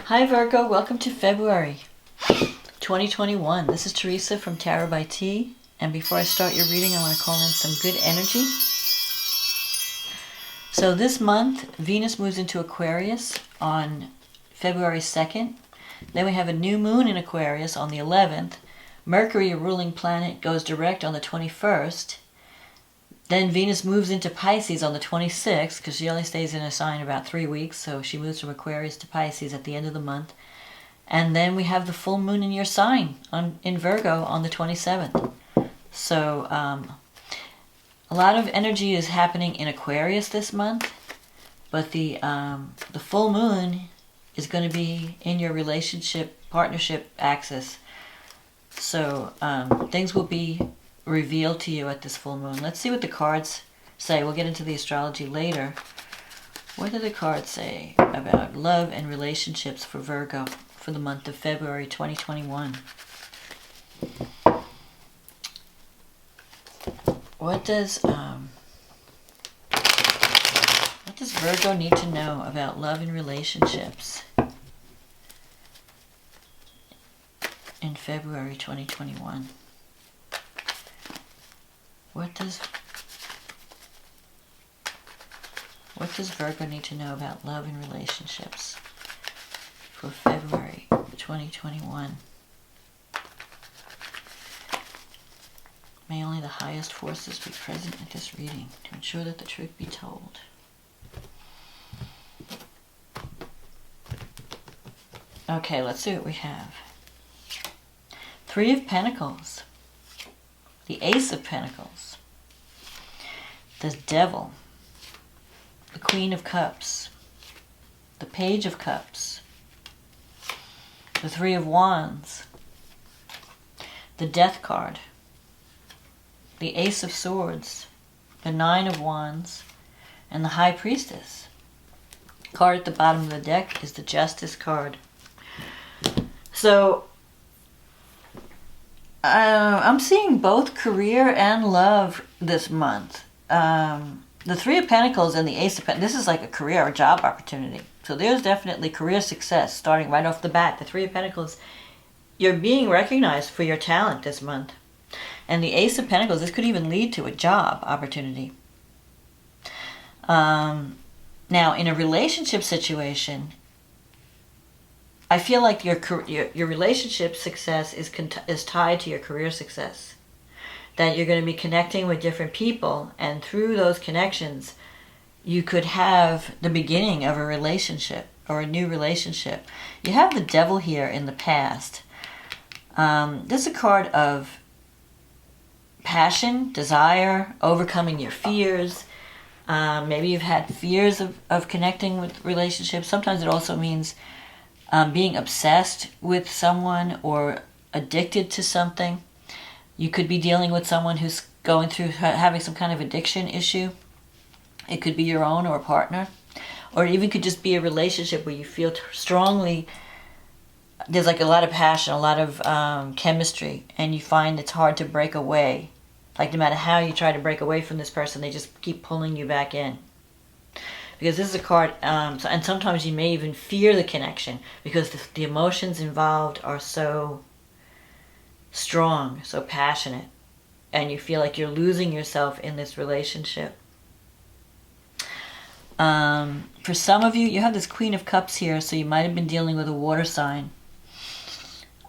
Hi Virgo, welcome to February 2021. This is Teresa from Tarot by T. And before I start your reading, I want to call in some good energy. So this month, Venus moves into Aquarius on February 2nd. Then we have a new moon in Aquarius on the 11th. Mercury, a ruling planet, goes direct on the 21st. Then Venus moves into Pisces on the 26th, because she only stays in a sign about 3 weeks, so she moves from Aquarius to Pisces at the end of the month. And then we have the full moon in your sign in Virgo on the 27th. So a lot of energy is happening in Aquarius this month, but the full moon is going to be in your relationship, partnership axis. So things will be revealed to you at this full moon. Let's see what the cards say. We'll get into the astrology later. What do the cards say about love and relationships for Virgo for the month of February 2021? What does Virgo need to know about love and relationships in February 2021? What does Virgo need to know about love and relationships for February 2021? May only the highest forces be present at this reading to ensure that the truth be told. Okay, let's see what we have. Three of Pentacles. The Ace of Pentacles, the Devil, the Queen of Cups, the Page of Cups, the Three of Wands, the Death card, the Ace of Swords, the Nine of Wands, and the High Priestess. The card at the bottom of the deck is the Justice card. So I'm seeing both career and love this month. The Three of Pentacles and the Ace of Pentacles, this is like a career or job opportunity. So there's definitely career success starting right off the bat. The Three of Pentacles, you're being recognized for your talent this month. And the Ace of Pentacles, this could even lead to a job opportunity. Now, in a relationship situation, I feel like your relationship success is tied to your career success. That you're going to be connecting with different people, and through those connections, you could have the beginning of a relationship or a new relationship. You have the Devil here in the past. This is a card of passion, desire, overcoming your fears. Maybe you've had fears of connecting with relationships. Sometimes it also means being obsessed with someone or addicted to something. You could be dealing with someone who's going through having some kind of addiction issue. It could be your own or a partner. Or it even could just be a relationship where you feel strongly, there's like a lot of passion, a lot of chemistry, and you find it's hard to break away. Like no matter how you try to break away from this person, they just keep pulling you back in. Because this is a card, and sometimes you may even fear the connection because the emotions involved are so strong, so passionate, and you feel like you're losing yourself in this relationship. For some of you, you have this Queen of Cups here, so you might have been dealing with a water sign.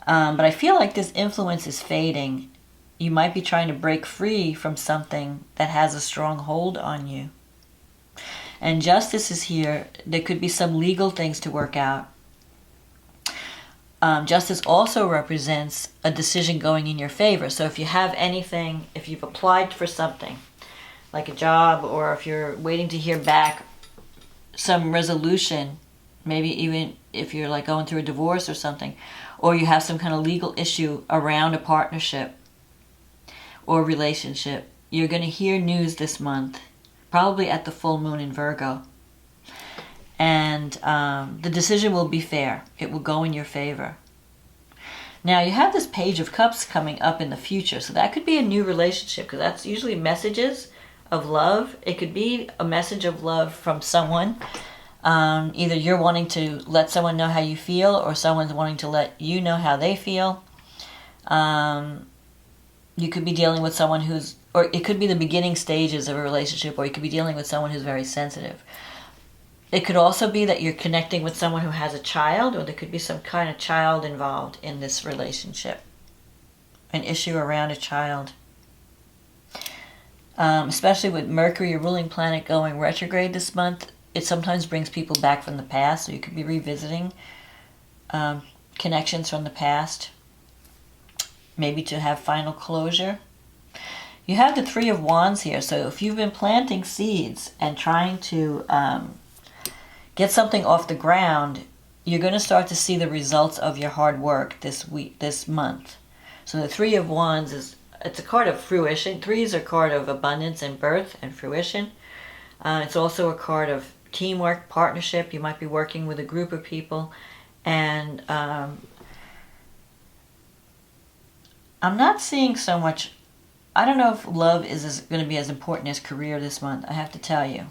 But I feel like this influence is fading. You might be trying to break free from something that has a strong hold on you. And Justice is here. There could be some legal things to work out. Justice also represents a decision going in your favor. So if you have anything, if you've applied for something, like a job, or if you're waiting to hear back some resolution, maybe even if you're like going through a divorce or something, or you have some kind of legal issue around a partnership or relationship, you're going to hear news this month. Probably at the full moon in Virgo. And the decision will be fair. It will go in your favor. Now, you have this Page of Cups coming up in the future. So that could be a new relationship, because that's usually messages of love. It could be a message of love from someone Either you're wanting to let someone know how you feel, or someone's wanting to let you know how they feel. You could be dealing with someone who's, or it could be the beginning stages of a relationship, or you could be dealing with someone who's very sensitive. It could also be that you're connecting with someone who has a child, or there could be some kind of child involved in this relationship. An issue around a child. Especially with Mercury, a ruling planet, going retrograde this month, it sometimes brings people back from the past, so you could be revisiting connections from the past, maybe to have final closure. You have the Three of Wands here, so if you've been planting seeds and trying to get something off the ground, you're going to start to see the results of your hard work this month. So the Three of Wands it's a card of fruition. Threes are a card of abundance and birth and fruition. It's also a card of teamwork, partnership. You might be working with a group of people. And I'm not seeing so much. I don't know if love is going to be as important as career this month, I have to tell you.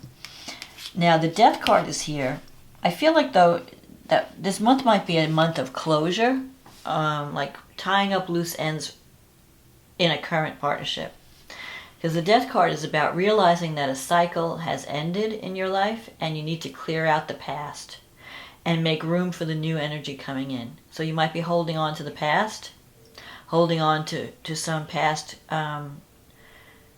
Now, the Death card is here. I feel like, though, that this month might be a month of closure, like tying up loose ends in a current partnership. Because the Death card is about realizing that a cycle has ended in your life and you need to clear out the past and make room for the new energy coming in. So you might be holding on to the past, holding on to some past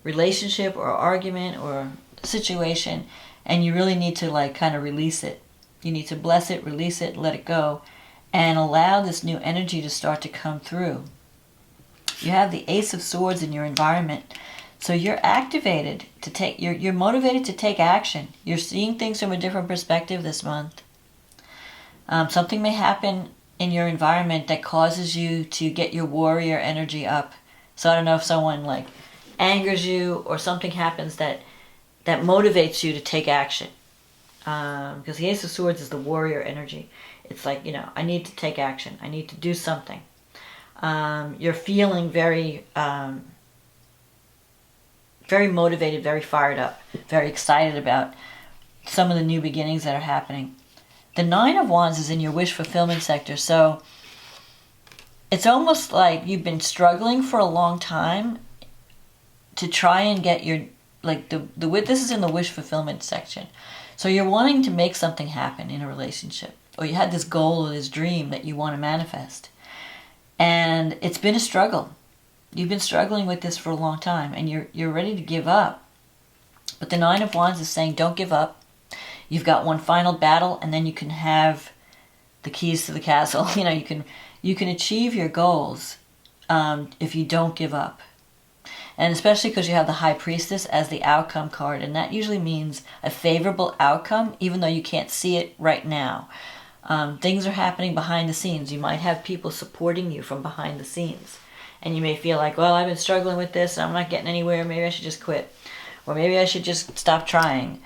relationship or argument or situation, and you really need to kind of release it. You need to bless it, release it, let it go, and allow this new energy to start to come through. You have the Ace of Swords in your environment. So you're activated to take, you're motivated to take action. You're seeing things from a different perspective this month. Something may happen in your environment that causes you to get your warrior energy up. So I don't know if someone angers you, or something happens that motivates you to take action. Because the Ace of Swords is the warrior energy. It's like, I need to take action. I need to do something. You're feeling very, very motivated, very fired up, very excited about some of the new beginnings that are happening. The Nine of Wands is in your wish fulfillment sector, so it's almost like you've been struggling for a long time to try and get your, this is in the wish fulfillment section. So you're wanting to make something happen in a relationship, or you had this goal or this dream that you want to manifest. And it's been a struggle. You've been struggling with this for a long time, and you're ready to give up. But the Nine of Wands is saying, don't give up. You've got one final battle, and then you can have the keys to the castle. You can achieve your goals if you don't give up. And especially because you have the High Priestess as the outcome card, and that usually means a favorable outcome, even though you can't see it right now. Things are happening behind the scenes. You might have people supporting you from behind the scenes. And you may feel like, well, I've been struggling with this, and I'm not getting anywhere. Maybe I should just quit. Or maybe I should just stop trying.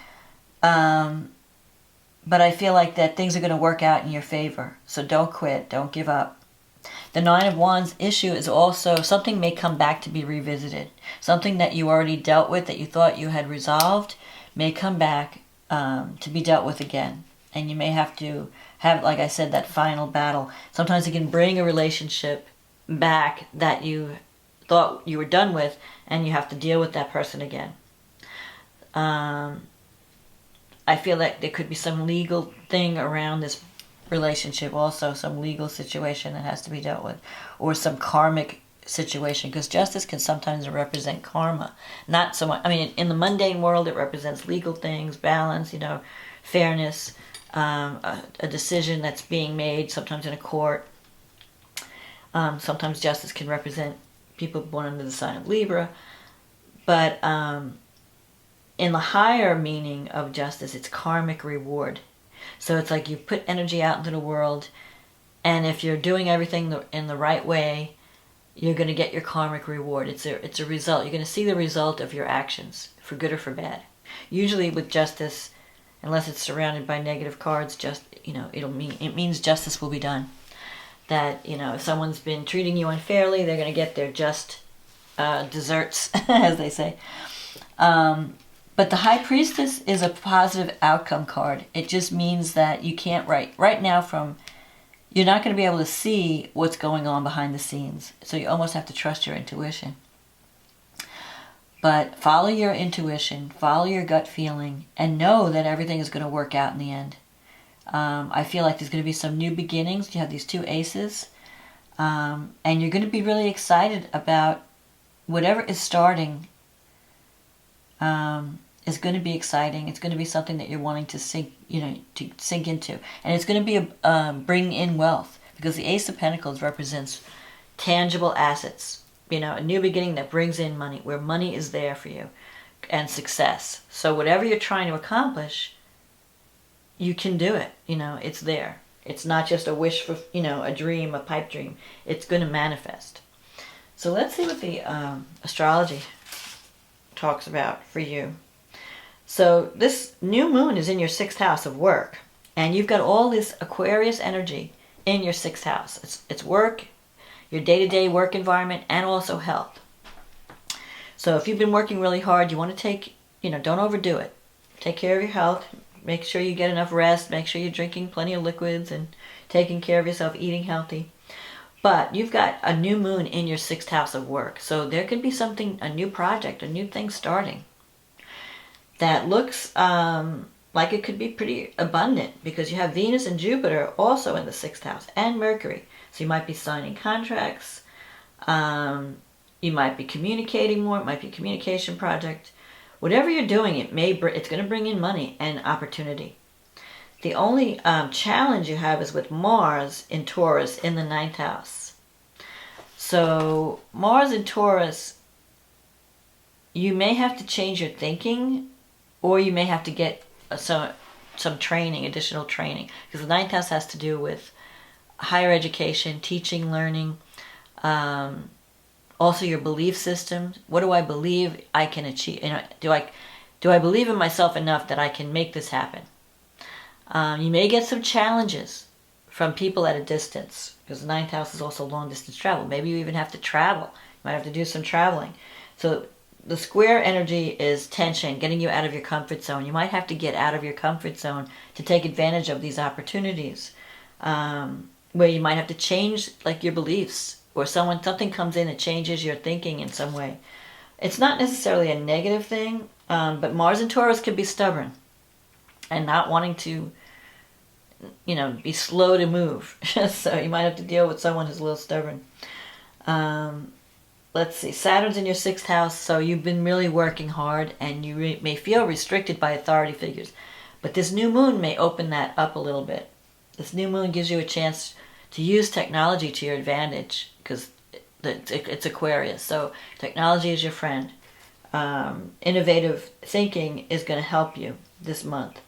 But I feel like that things are going to work out in your favor. So don't quit. Don't give up. The Nine of Wands issue is also something may come back to be revisited. Something that you already dealt with, that you thought you had resolved, may come back to be dealt with again. And you may have to have, like I said, that final battle. Sometimes it can bring a relationship back that you thought you were done with, and you have to deal with that person again. I feel like there could be some legal thing around this relationship also, some legal situation that has to be dealt with, or some karmic situation, because justice can sometimes represent karma. Not so much, in the mundane world it represents legal things, balance, fairness, a decision that's being made, sometimes in a court. Sometimes justice can represent people born under the sign of Libra. But in the higher meaning of justice, it's karmic reward. So it's like you put energy out into the world, and if you're doing everything in the right way, you're going to get your karmic reward. It's a result. You're going to see the result of your actions, for good or for bad. Usually with justice, unless it's surrounded by negative cards, it means justice will be done. That, if someone's been treating you unfairly, they're going to get their just desserts, as they say. But the High Priestess is a positive outcome card. It just means that you can't right now you're not going to be able to see what's going on behind the scenes. So you almost have to trust your intuition. But follow your intuition, follow your gut feeling, and know that everything is going to work out in the end. I feel like there's going to be some new beginnings. You have these two aces. And you're going to be really excited about whatever is starting. Is going to be exciting. It's going to be something that you're wanting to sink into. And it's going to be bring in wealth, because the Ace of Pentacles represents tangible assets. A new beginning that brings in money, where money is there for you, and success. So whatever you're trying to accomplish, you can do it. It's there. It's not just a wish for, a dream, a pipe dream. It's going to manifest. So let's see what the astrology talks about for you. So this new moon is in your 6th house of work. And you've got all this Aquarius energy in your 6th house. It's work, your day-to-day work environment, and also health. So if you've been working really hard, you want to take, don't overdo it. Take care of your health. Make sure you get enough rest. Make sure you're drinking plenty of liquids and taking care of yourself, eating healthy. But you've got a new moon in your 6th house of work. So there could be something, a new project, a new thing starting that looks like it could be pretty abundant, because you have Venus and Jupiter also in the 6th house, and Mercury. So you might be signing contracts. You might be communicating more. It might be a communication project. Whatever you're doing, it's going to bring in money and opportunity. The only challenge you have is with Mars in Taurus in the 9th house. So Mars in Taurus, you may have to change your thinking, or you may have to get some training, additional training, because the 9th house has to do with higher education, teaching, learning, also your belief system. What do I believe I can achieve? Do I believe in myself enough that I can make this happen? You may get some challenges from people at a distance, because the 9th house is also long distance travel. Maybe you even have to travel. You might have to do some traveling. So the square energy is tension, getting you out of your comfort zone. You might have to get out of your comfort zone to take advantage of these opportunities, where you might have to change your beliefs, or something comes in and changes your thinking in some way. It's not necessarily a negative thing, but Mars in Taurus can be stubborn and not wanting to, be slow to move. So you might have to deal with someone who's a little stubborn. Let's see, Saturn's in your 6th house, so you've been really working hard, and you may feel restricted by authority figures. But this new moon may open that up a little bit. This new moon gives you a chance to use technology to your advantage, because it's Aquarius, so technology is your friend. Innovative thinking is going to help you this month.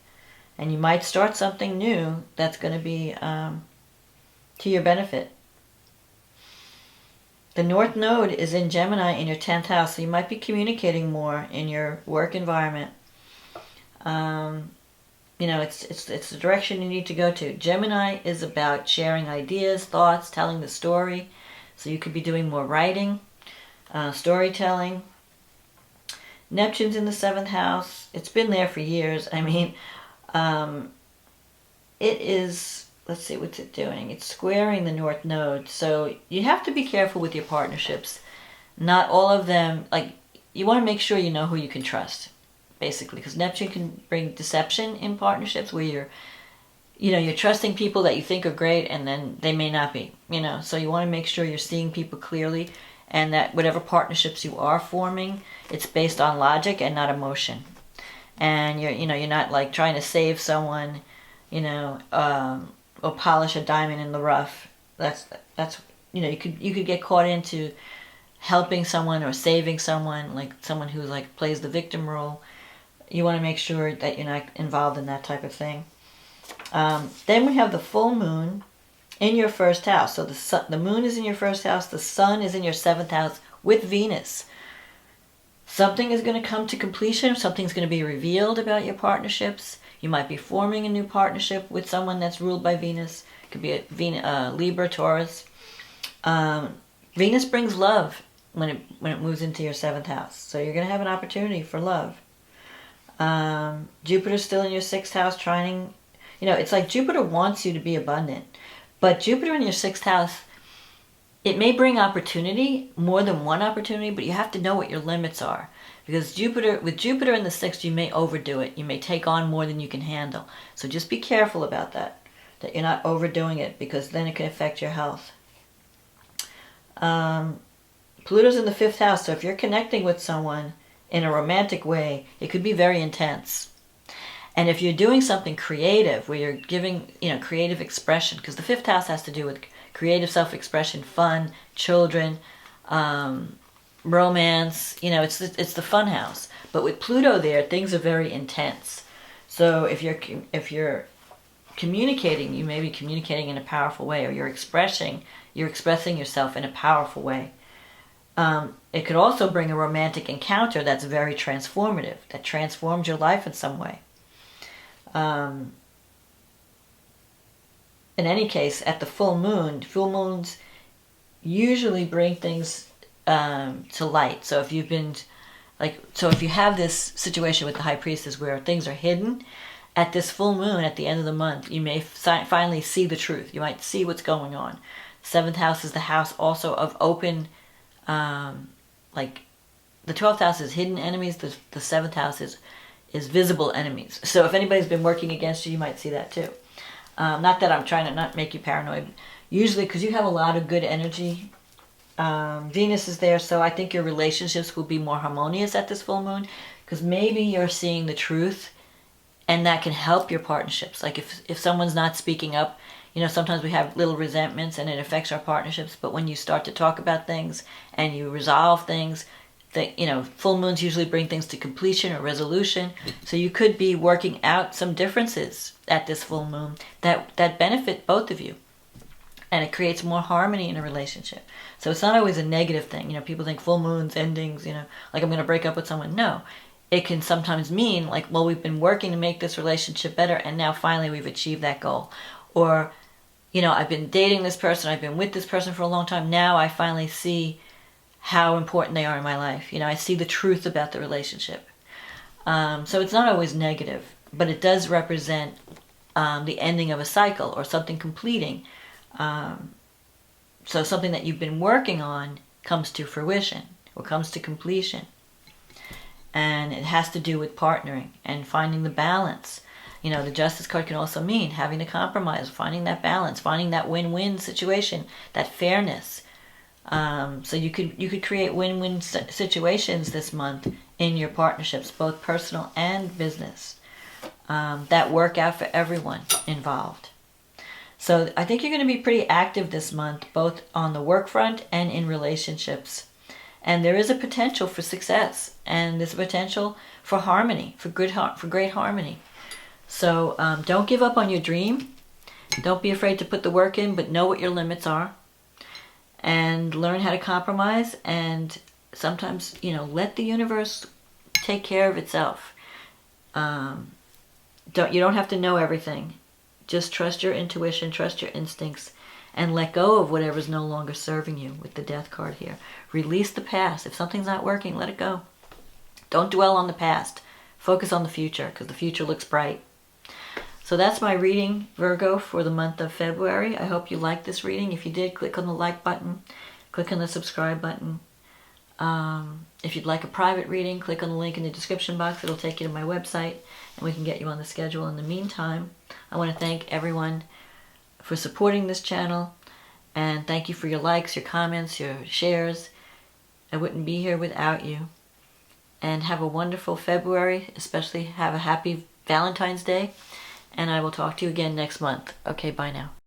And you might start something new that's going to be to your benefit. The North Node is in Gemini in your 10th house, so you might be communicating more in your work environment. It's the direction you need to go to. Gemini is about sharing ideas, thoughts, telling the story. So you could be doing more writing, storytelling. Neptune's in the 7th house. It's been there for years. It is, let's see, what's it doing? It's squaring the North Node. So you have to be careful with your partnerships. Not all of them, you want to make sure you know who you can trust, basically, because Neptune can bring deception in partnerships, where you're trusting people that you think are great, and then they may not be, so you want to make sure you're seeing people clearly, and that whatever partnerships you are forming, it's based on logic and not emotion. And you're not trying to save someone, or polish a diamond in the rough. That's you could get caught into helping someone or saving someone, like someone who plays the victim role. You want to make sure that you're not involved in that type of thing. Then we have the full moon in your 1st house. So the moon is in your 1st house. The sun is in your 7th house with Venus. Something is going to come to completion. Something's going to be revealed about your partnerships. You might be forming a new partnership with someone that's ruled by Venus. It could be a Libra, Taurus. Venus brings love when it moves into your 7th house. So you're going to have an opportunity for love. Jupiter's still in your 6th house trining. You know, it's like Jupiter wants you to be abundant. But Jupiter in your 6th house, it may bring opportunity, more than one opportunity, but you have to know what your limits are. Because with Jupiter in the 6th, you may overdo it. You may take on more than you can handle. So just be careful about that you're not overdoing it, because then it can affect your health. Pluto's in the 5th house, so if you're connecting with someone in a romantic way, it could be very intense. And if you're doing something creative, where you're giving, creative expression, because the 5th house has to do with creative self-expression, fun, children, romance, it's the fun house. But with Pluto there, things are very intense. So if you're communicating, you may be communicating in a powerful way, or you're expressing yourself in a powerful way. It could also bring a romantic encounter that's very transformative, that transforms your life in some way. In any case, at the full moons usually bring things to light. So if you've been if you have this situation with the High Priestess where things are hidden, at this full moon at the end of the month, you may finally see the truth. You might see what's going on. 7th house is the house also of open, the 12th house is hidden enemies. The 7th house is visible enemies. So if anybody's been working against you, you might see that too. Not that I'm trying to not make you paranoid. Usually, because you have a lot of good energy, Venus is there, so I think your relationships will be more harmonious at this full moon, because maybe you're seeing the truth, and that can help your partnerships. Like if someone's not speaking up, sometimes we have little resentments and it affects our partnerships, but when you start to talk about things and you resolve things, full moons usually bring things to completion or resolution. So you could be working out some differences at this full moon that benefit both of you. And it creates more harmony in a relationship. So it's not always a negative thing. People think full moons, endings, like I'm going to break up with someone. No. It can sometimes mean we've been working to make this relationship better, and now finally we've achieved that goal. Or, I've been dating this person, I've been with this person for a long time, now I finally see how important they are in my life. I see the truth about the relationship. So it's not always negative, but it does represent the ending of a cycle or something completing. So something that you've been working on comes to fruition or comes to completion. And it has to do with partnering and finding the balance. The Justice card can also mean having to compromise, finding that balance, finding that win-win situation, that fairness. So you could create win-win situations this month in your partnerships, both personal and business, that work out for everyone involved. So I think you're going to be pretty active this month, both on the work front and in relationships. And there is a potential for success, and there's a potential for harmony, for great harmony. So don't give up on your dream. Don't be afraid to put the work in, but know what your limits are. And learn how to compromise, and sometimes, let the universe take care of itself. You don't have to know everything. Just trust your intuition, trust your instincts, and let go of whatever's no longer serving you with the Death card here. Release the past. If something's not working, let it go. Don't dwell on the past. Focus on the future, because the future looks bright. So that's my reading, Virgo, for the month of February. I hope you liked this reading. If you did, click on the like button. Click on the subscribe button. If you'd like a private reading, click on the link in the description box. It'll take you to my website, and we can get you on the schedule. In the meantime, I want to thank everyone for supporting this channel, and thank you for your likes, your comments, your shares. I wouldn't be here without you. And have a wonderful February, especially have a happy Valentine's Day, and I will talk to you again next month. Okay, bye now.